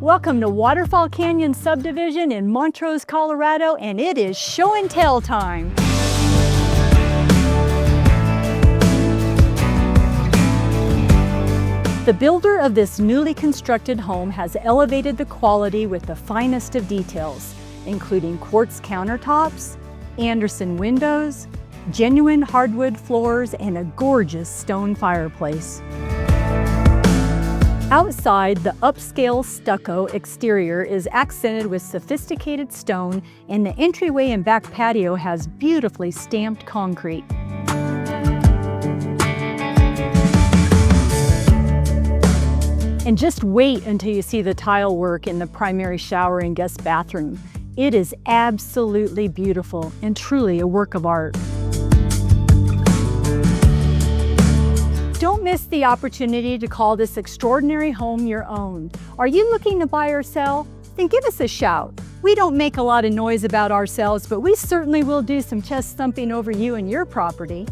Welcome to Waterfall Canyon Subdivision in Montrose, Colorado, and it is show and tell time. The builder of this newly constructed home has elevated the quality with the finest of details, including quartz countertops, Anderson windows, genuine hardwood floors, and a gorgeous stone fireplace. Outside, the upscale stucco exterior is accented with sophisticated stone, and the entryway and back patio has beautifully stamped concrete. And just wait until you see the tile work in the primary shower and guest bathroom. It is absolutely beautiful and truly a work of art. Don't miss the opportunity to call this extraordinary home your own. Are you looking to buy or sell? Then give us a shout. We don't make a lot of noise about ourselves, but we certainly will do some chest thumping over you and your property.